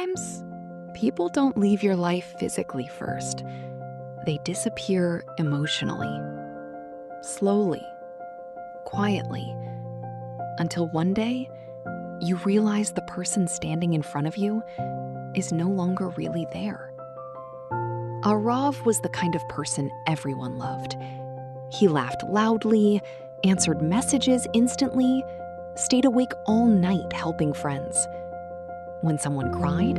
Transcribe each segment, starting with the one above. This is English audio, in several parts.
Sometimes people don't leave your life physically first. They disappear emotionally, slowly, quietly, until one day you realize the person standing in front of you is no longer really there. Arav was the kind of person everyone loved. He laughed loudly, answered messages instantly, stayed awake all night helping friends. When someone cried,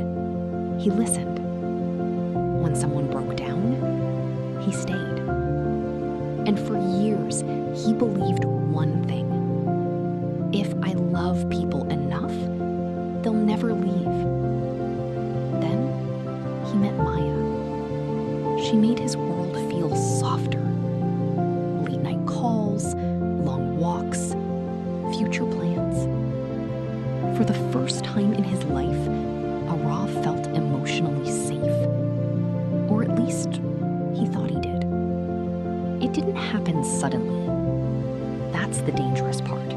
he listened. When someone broke down, he stayed. And for years, he believed one thing: if I love people enough, they'll never leave. Then he met Maya. She made his world feel softer. Late night calls, long walks, future plans. For the first time in his life, Arav felt emotionally safe. Or at least, he thought he did. It didn't happen suddenly. That's the dangerous part.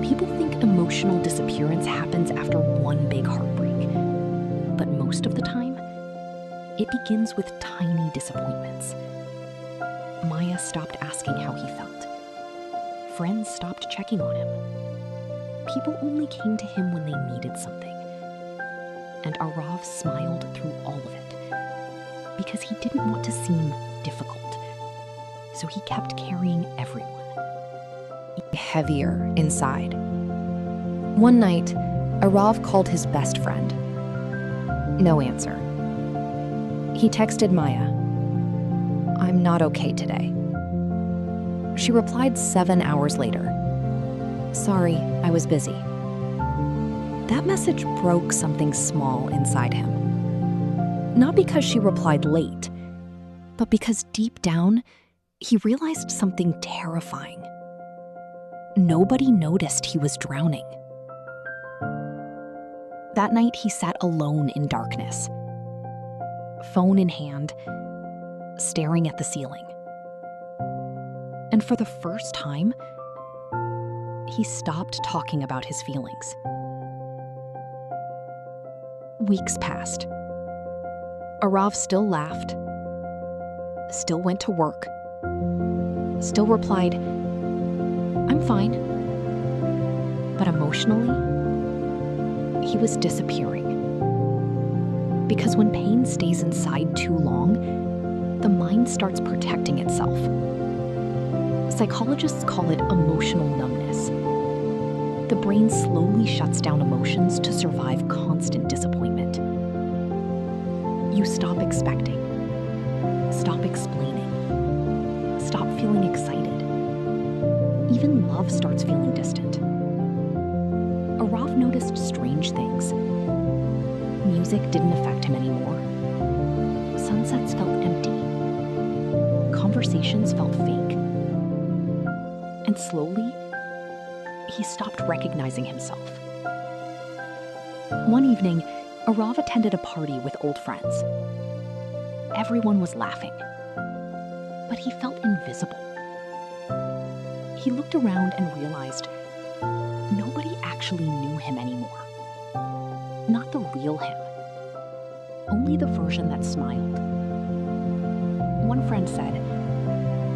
People think emotional disappearance happens after one big heartbreak. But most of the time, it begins with tiny disappointments. Maya stopped asking how he felt. Friends stopped checking on him. People only came to him when they needed something. And Arav smiled through all of it because he didn't want to seem difficult. So he kept carrying everyone. Heavier inside. One night, Arav called his best friend. No answer. He texted Maya, "I'm not okay today." She replied 7 hours later, "Sorry, I was busy." That message broke something small inside him. Not because she replied late, but because deep down, he realized something terrifying. Nobody noticed he was drowning. That night, he sat alone in darkness, phone in hand, staring at the ceiling. And for the first time, he stopped talking about his feelings. Weeks passed. Arav still laughed, still went to work, still replied, "I'm fine." But emotionally, he was disappearing. Because when pain stays inside too long, the mind starts protecting itself. Psychologists call it emotional numbness. The brain slowly shuts down emotions to survive constant disappointment. You stop expecting, stop explaining, stop feeling excited. Even love starts feeling distant. Arav noticed strange things. Music didn't affect him anymore. Sunsets felt empty. Conversations felt fake. And slowly, he stopped recognizing himself. One evening, Arav attended a party with old friends. Everyone was laughing, but he felt invisible. He looked around and realized nobody actually knew him anymore. Not the real him, only the version that smiled. One friend said,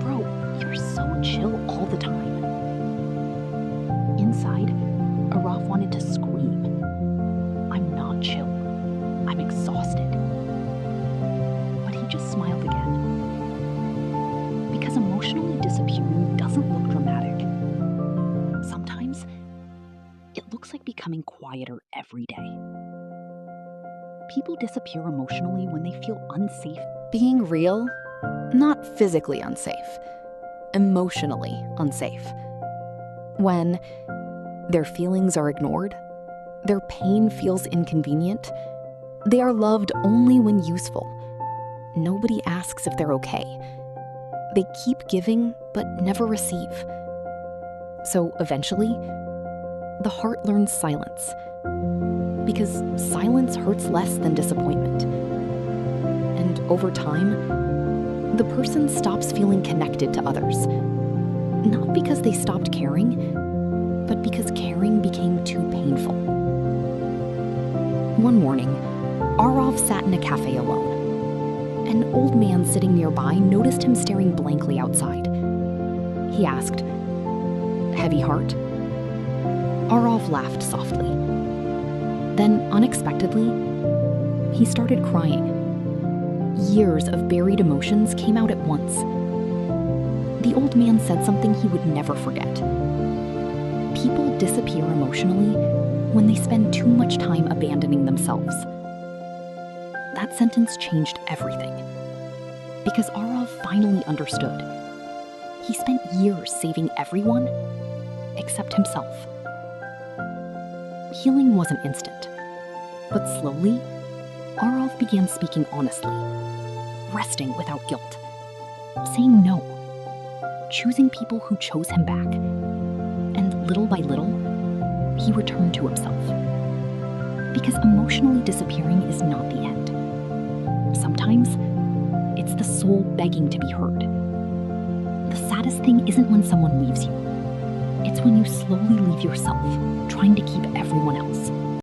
"Bro, you're so chill all the time." Inside, Arav wanted to scream. "I'm not chill. I'm exhausted." But he just smiled again. Because emotionally disappearing doesn't look dramatic. Sometimes, it looks like becoming quieter every day. People disappear emotionally when they feel unsafe. Being real, not physically unsafe, emotionally unsafe. When their feelings are ignored, their pain feels inconvenient, they are loved only when useful. Nobody asks if they're okay. They keep giving, but never receive. So eventually, the heart learns silence. Because silence hurts less than disappointment. And over time, the person stops feeling connected to others. Not because they stopped caring, but because caring became too painful. One morning, Arov sat in a cafe alone. An old man sitting nearby noticed him staring blankly outside. He asked, "Heavy heart?" Arov laughed softly. Then, unexpectedly, he started crying. Years of buried emotions came out at once. The old man said something he would never forget. People disappear emotionally when they spend too much time abandoning themselves. That sentence changed everything. Because Arov finally understood. He spent years saving everyone except himself. Healing wasn't instant, but slowly, Arov began speaking honestly, resting without guilt, saying no, choosing people who chose him back. And little by little, he returned to himself. Because emotionally disappearing is not the end. Sometimes, it's the soul begging to be heard. The saddest thing isn't when someone leaves you. It's when you slowly leave yourself, trying to keep everyone else.